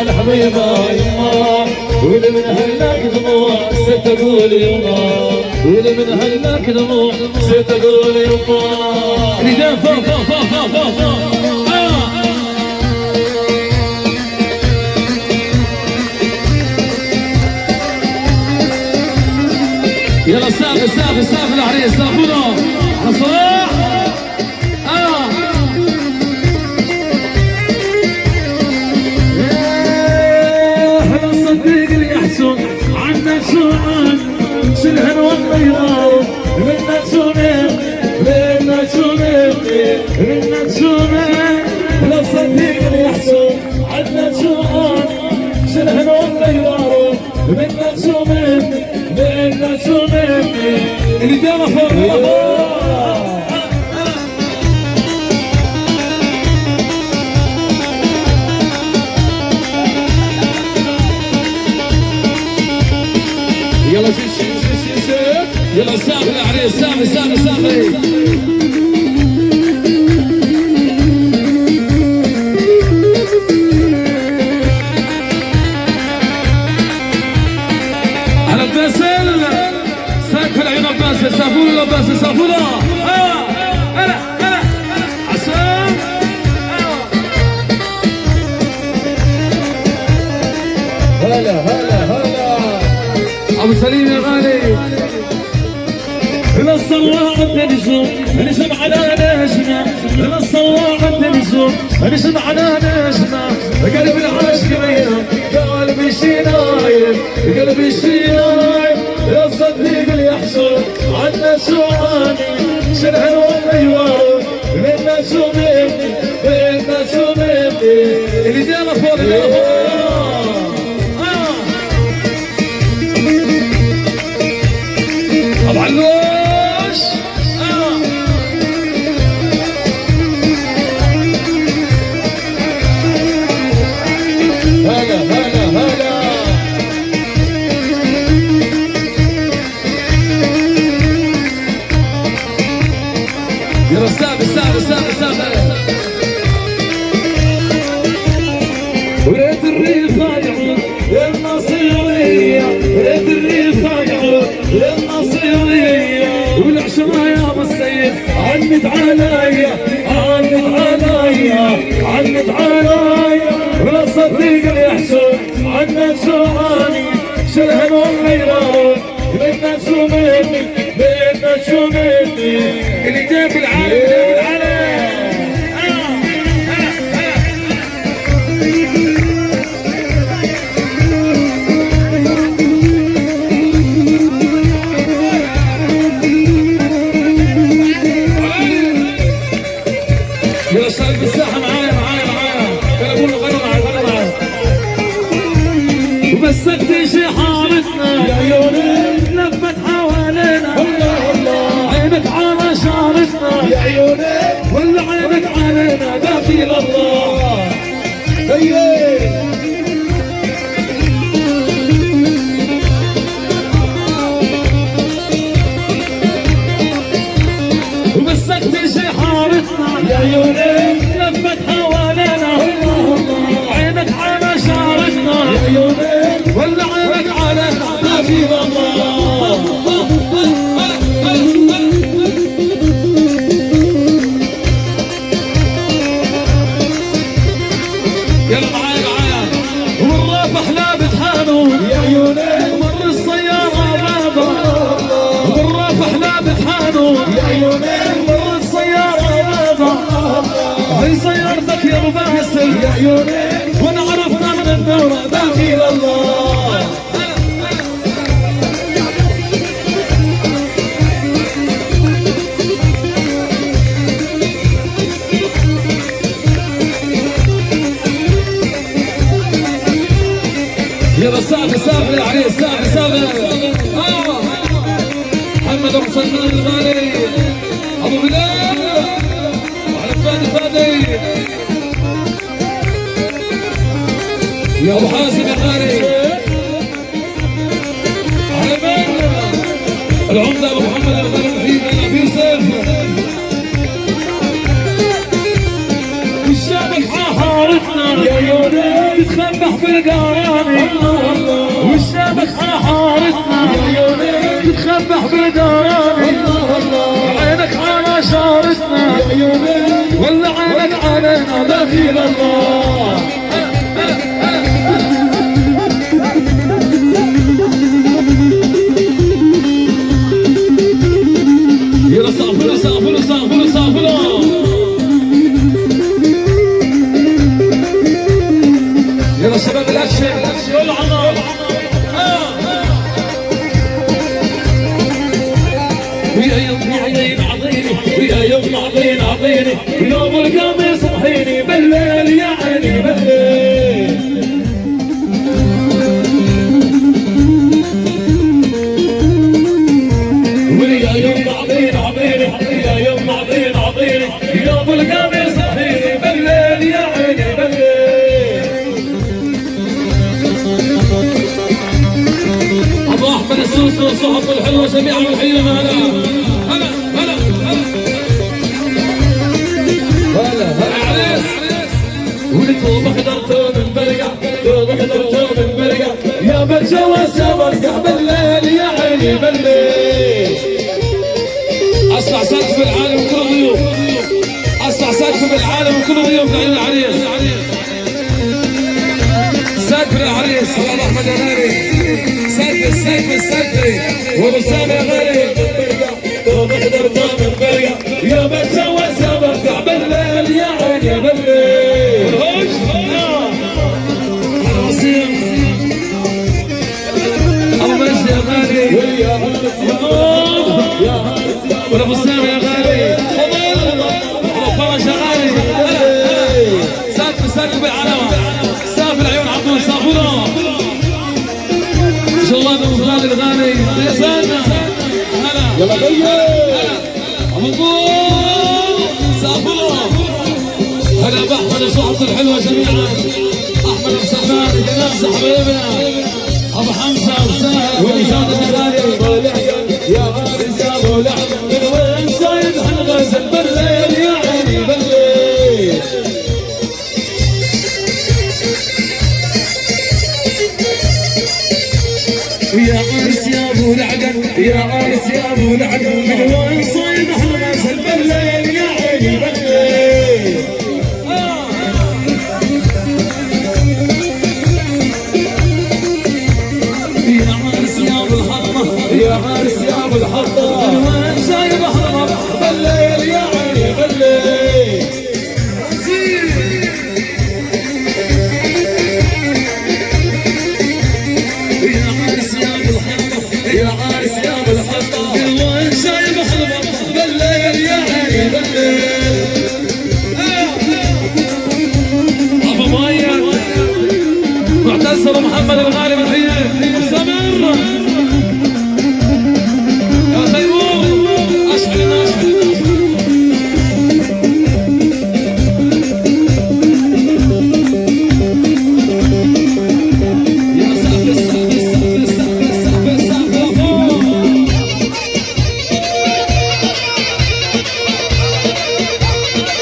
الحبيبه يما واللي من هلاك دموع ست اقول يما واللي من هلاك دموع ست اقول يما رجال فوق فوق فوق فوق فوق فوق يلا سافر سافر سافر العريس سافروا على صلاح احنا الصديق اللي يحسن عنا سؤال شنهن والطيران منا سنين منا سنين منا سنين احنا الصديق اللي يحسن عنا سؤال شنهن والطيران منا سنين منا سنين اللي داما فوق يلا شي يلا سافر يا عريس سافر سافر سافر على باسل سافر العيون باسل سافولا باسل سافولا هلا هلا حسن هلا هلا هلا ابو سليم يا غالي الى الصواعق تنزل نسم على نجمه الى الصواعق تنزل نسم على نجمه قلب العاشق بينهم قلبي شي نايم قلبي شي نايم يا صديق اللي يحصل عنا سواني شنهن والميوان منا سوميني منا سوميني اللي دايما فوق اللي فوق طبعا لوش هلا هلا هلا يلا سافر سافر سافر سافر وليت الريف يعود النصيرية وليت الريف يعود النصيرية والعشرة يا ابو السيد عنت عليا عنت عليا عنت عليا ولا صديق اللي يحسن عنا سواني شلهن والغيران منا سوميني منا سوميني اللي جاب العالم جاب العالم يلا شايف بالساحة معايا معايا معايا يلا قولوا غنوا معايا غنوا معايا وبسكت شي حارتنا يا عيوني لفت حوالينا الله الله عينك على شعرتنا يا عيوني ولا عينك علينا دخيل الله هيا وبسكت شي حارتنا يا عيوني لفت حوالينا عينك على شعرتنا يا عيوني ولا عينك علينا دخيل الله يلا معايا معايا والرافح لابت حانو يا عيوني ومر السيارة بابا والرافح لابت حانو يا عيوني ومر السيارة بابا هي سيارتك يا ابو باسل يا عيوني وانا عرفنا من الدورة دخيل الله يلا سافر سافر يا عريس سافر سافر محمد ابو سلمان الغالي ابو بلال وعلى فادي فادي يا ابو حاسم يا غالي على من العمده ابو محمد الغالي ابو يوسف الشابك حارتنا يا عيوني تتخبح بالقراني والشبك حارتنا تتخبح بالقراني عينك على شارتنا ولا عينك علينا دخيل الله يلا صافلوا صافلوا صافلوا صافلوا يلا شباب الاكشن يلا عمار ويا يوم عطيني عطيني ويا يوم عطيني عطيني يوم القميص صحيني بالليل يا عيني بالليل ويا يوم عطيني عطيني يا يوم عطيني عطيني يوم القميص صحيني بالليل يا عيني بالليل ابو احمد السوسي وصحبه الحلوه جميعا وحيهم هلا هلا هلا هلا هلا عريس ولكم حضرتوا من برقع حضرتوا من برقع يا بتجوز يا برقع بالليل يا عيني بالليل اسمع سقف العالم وكل ضيوف اسمع سقف العالم وكل ضيوف لعيون العريس سقف العريس ابو احمد الغالي سقف وابو سامي الغالي حضرتوا من برقع يا بتجوز يا برقع بالليل يا عيني بالليل ابو مجدي يا غالي ولا ابو سامي يا غالي ابو فرج يا غالي سقف العلامه سقف العيون عبدون صافونه ان شاء الله ابو غالي الغالي لساننا هلا يلا غير ابو صافونه هلا باحمد وصحبته الحلوه جميعا احمد ابو سلمان نفس حبيبنا ابو حمزه وسهل وإجادة الغالي يا غارز يا ابو لعب من وين صايد حنغزل بالليل يا عيني بالليل يا عرس يا ابو لعقل يا عرس يا ابو لعقل من وين صايد حنغزل بالليل يا عيني بالليل يا عارس يا ابو الحطه وين شايب احمر بالليل يا عيني بالليل يا عارس يا ابو الحطه يا عارس يا ابو الحطه وين شايب احمر بالليل يا عيني بالليل ابو مايا معتز ابو محمد الغالي بالحيه مستمر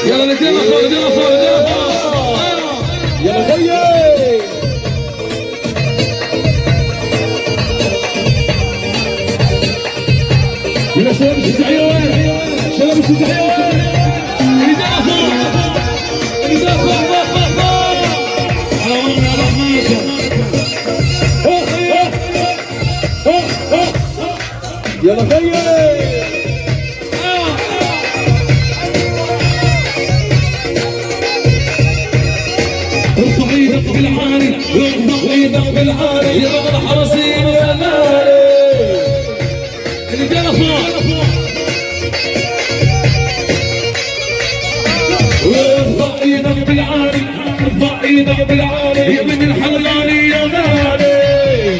يلا ندينا فوق ندينا فوق ندينا فوق يلا غير يلا شباب الشجاعية شباب الشجاعية ندينا فوق ندينا فوق فوق فوق فوق على وين يا رحمن يلا غير ارفع ايدك بالعالي ارفع ايدك بالعالي يا بغل حرسين يا ناري اللي جانا فوق ارفع ايدك بالعالي ارفع ايدك بالعالي يا من الحلالي يا ناري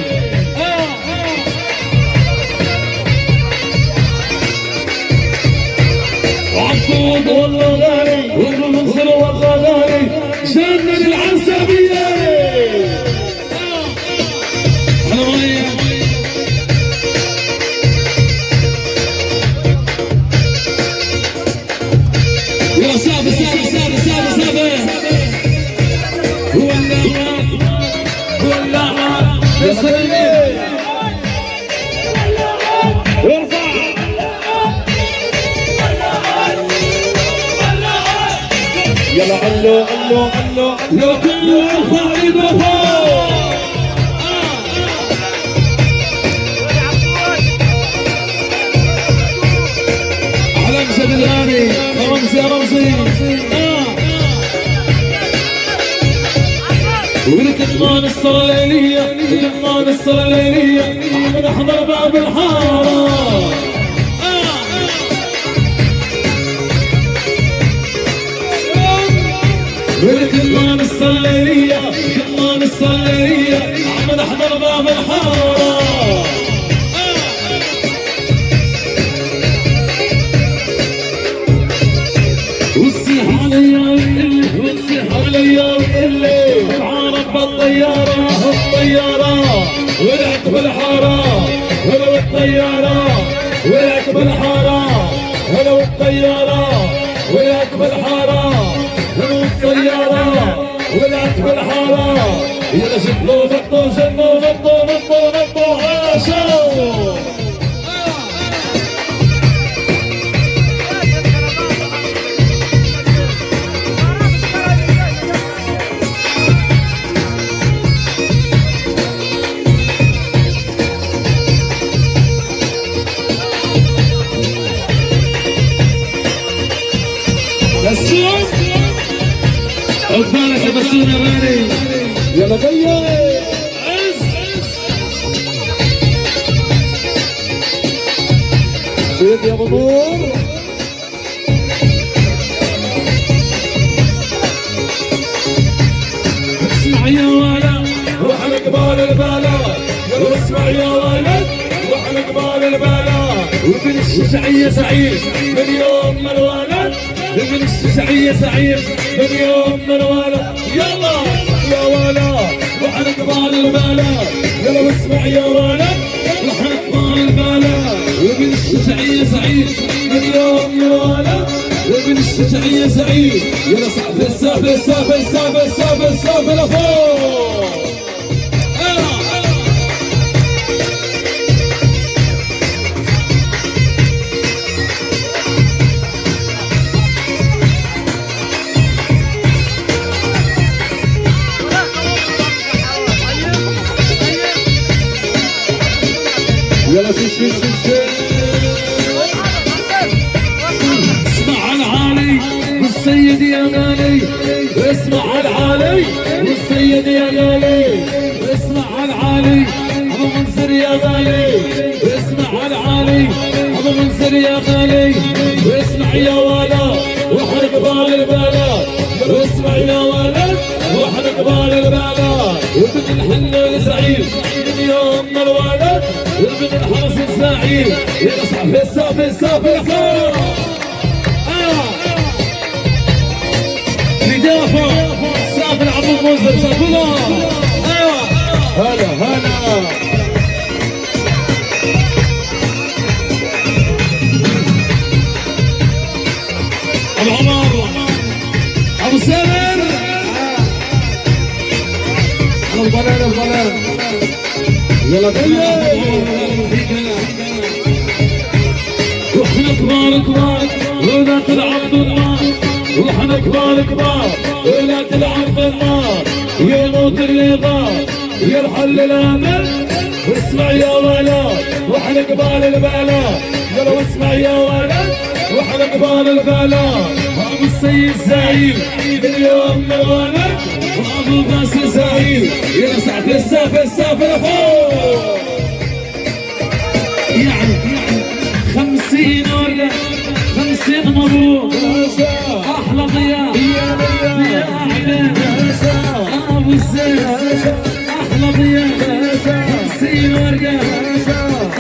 عبود والله غالي والمنصر والله غالي جنن العسبية على مية يا سابة سابة سابة سابة سابة هو اللي يلا علو علو علو علو كله يرفع ايده فوق. احلى مشهد الغالي يا رمزي يا رمزي. ولكمان الصلاة الليلية ولكمان الصلاة الليلية عم نحضر باب الحارة. ولكمان الصلاة الليلية ولكمان الصلاة الليلية عم نحضر باب الحارة. والصيح عليا ويقلي والصيح عليا ويقلي تعارف بالطيارة الطيارة ولعت بالحارة ولو الطيارة ولعت بالحارة ولو الطيارة ولعت بالحارة ولو الطيارة ولعت بالحارة. يلا شدوا نطوا شدوا نطوا نطوا نطوا عاشوا. بسوم عقبالك يا بسوم يا غالي. يلا غير عز سيد يا منور. اسمع يا ولد روح على قبال البلد. اسمع يا ولد روح على قبال البلد. وابن الشجعية سعيد من يوم ما الولد. ابن الشجعية سعيد من يوم ما الولد. يلا يا ولد روح على قبال البلد. يلا اسمع يا ولد روح على قبال البلد. وابن الشجعية سعيد من يوم ما الولد. ابن الشجعية سعيد. يلا صعب السافل السافل السافل السافل السافل لفوق. يلا شي اسمع العالي والسيد يا غالي. اسمع العالي والسيد يا غالي. اسمع العالي ابو منصر يا غالي. اسمع العالي ابو منصر يا غالي. واسمع يا ولد وحر قبال البلد. اسمع يا ولد وحر قبال البلد. وابن الحلال سعيد من يوم ما الولد. وابن الحرس السعيد. يلا صعب السافل السافل فوق. بدافع سافل عبد المنصر سافلها. هلا هلا ابو عمر ابو سامر البلد البلد. يلا بيا واحنا كبار كبار ولا تلعب بالنار. واحنا كبار كبار ولا تلعب بالنار. يموت اللي غاب يرحل الامل. واسمع يا ولد واحنا قبال البلد. يلا واسمع يا ولد واحنا قبال البلد. ابو السيد زعيم اليوم من الولد. وابو باسل زعيم. يلا سعد السافل السافل فوق. يعني 50 ورقة 50 مبروك. احلى ضياء ضياء عينين ابو الزين. احلى ضياء 50 ورقة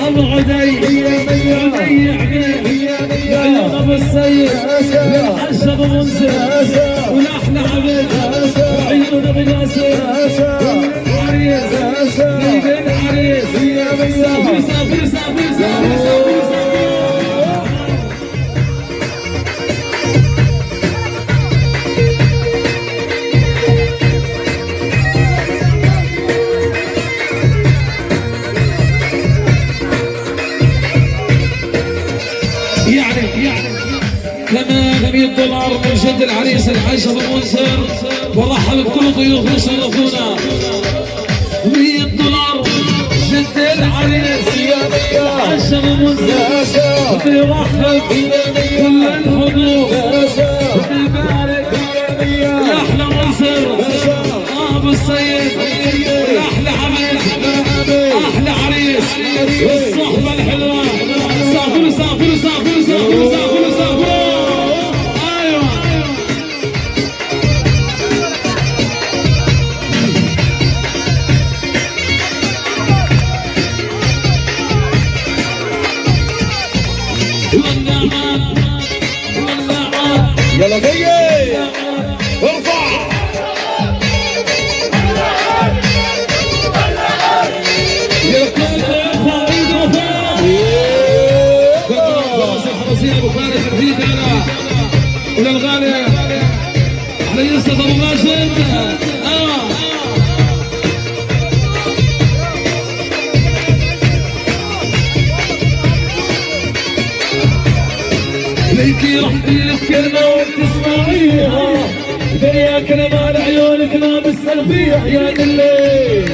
ابو عدي عدي عبيد عيون ابو السيد. للحج ابو منزل والاحلى عبيد عيون ابو ناصر. عريس جايبين عريس. سافر سافر سافر سافر سافر سافر. جد العريس الحاج ابو منصر ورحب بكل ضيوفنا شرفونا. 100 دولار جد العريس الحاج ابو منصر بيرحب كل الحضور بيبارك يا احلى منصر ابو السيد يا احلى عمل احلى عريس والصحبه الحلوه. سافروا سافروا سافروا سافروا سافروا سافروا. ايوه يلا جاي ارفع يا كل ارفع ايده فوق. الحرسيه ابو خالد الحديد انا وللغالي احلى يوسف ابو ماجد. ليكي رح تقولك كلمة وتسمعيها دنيا كلمة على عيونك لابس فيها يا الليل.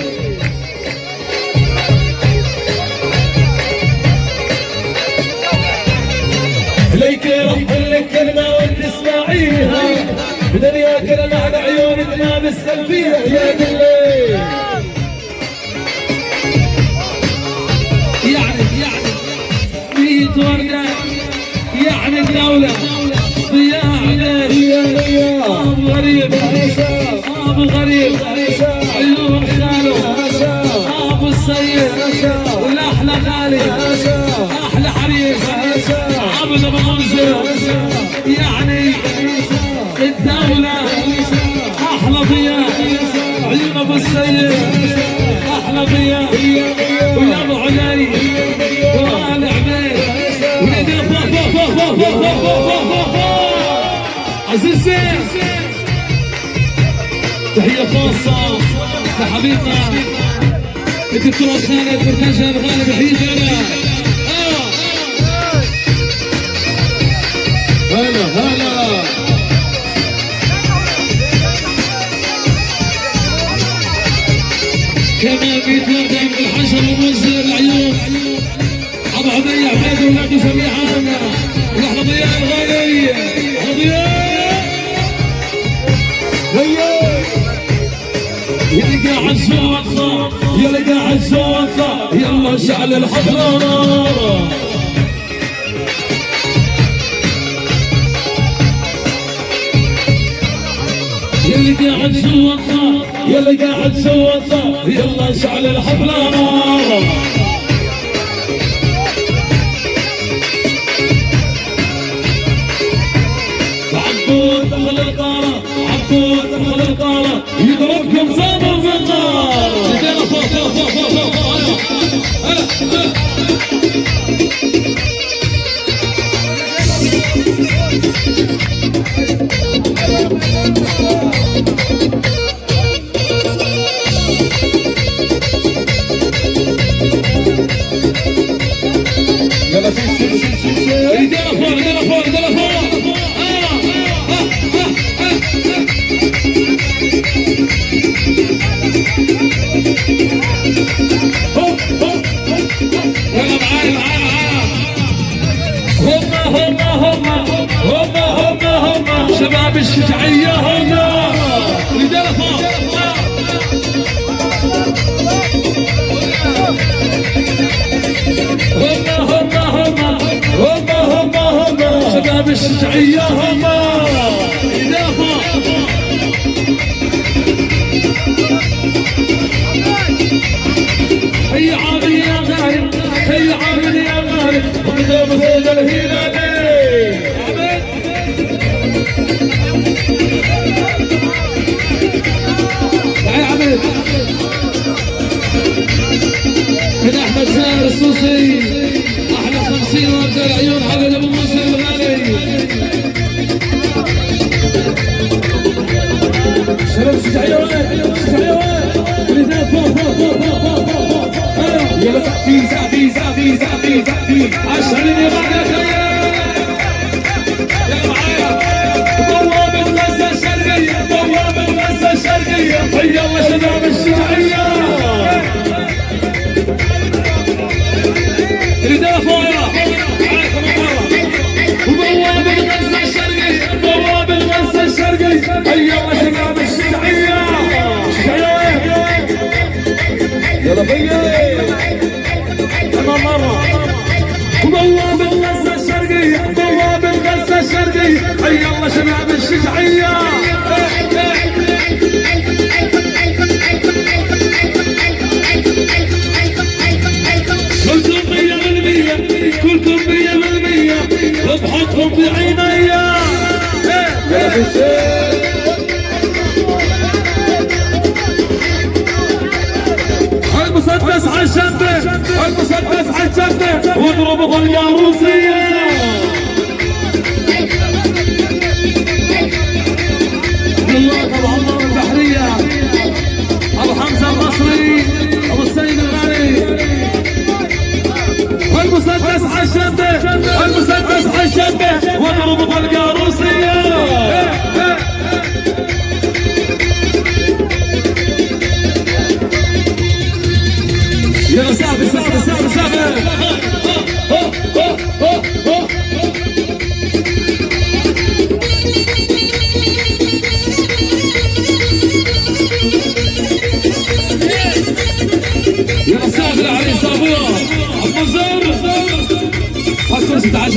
ليكي رح تقولك كلمة وتسمعيها دنيا كلمة على عيونك لابس فيها يا الليل. يعني 100 وردة يعني الدولة ضياء عليك أبو غريب أبو غريب عيون خاله أبو السيد والأحلى غالي أحلى حريص عبد أبو منصر يعني الدولة أحلى ضياء عيون أبو السيد أحلى ضياء ويا أبو علي وآل عبيد ونادي عزيزي. تحية خاصة لحبيبنا الدكتور خالد مرتجى الغالي بحييك انا. هلا هلا كمان 100 وردة من الحجر ومنزل العيون ابو عبيد عبيد ولاده جميعا ونحن ضياء الغالي ضياء يلي قاعد صوتنا يلي قاعد صوتنا يلا شعل الحفله نار. يلي قاعد صوتنا يلي قاعد صوتنا يلا شعل الحفله نار. عبود دخل القارة عبود دخل القارة يضربكم صابر في النار. رجال فوق فوق فوق فوق فوق يلا شي رجال فوق رجال فوق رجال فوق. يلا معايا معايا هم شباب الشجاعية هم رجال فوق. هم شباب الشجاعية هم رجال فوق. هيا عامل يا غالي هيا عامل يا غالي ومدام زيد الهلالي. تعال يا عمد من احمد زاهر السوسي احلى 50 وابزال عيون عبد ابو منصر الغالي. شباب شجاعية وين شجاعية وين رجال فوق فوق فوق فوق فوق فوق. يلا سقفي سقفي سقفي سقفي سقفي عشان يا بعد يا يلا معايا حي الله شباب الشجاعية اللي دافع وبواب الغزة الشرقي بواب الغزة الشرقي حي الله شباب الشجاعية يلا بيي كمان مرة بواب الغزة الشرقي بواب الغزة الشرقي حي الله شباب الشجاعية كلكم 100% كلكم 100% وبحطكم بعيني يلا في الشيخ المسدس على الشبه المسدس على الشبه واضرب ضليا روسية الله ابو عمار البحرية ابو حمزة المصري ابو السيد الغالي المسدس على الشبه المسدس على الشبه واضرب ضليا روسية يلا سافر سافر سافر سافر يلا سافر علي صابوره عبد الزور حط كرسي تعال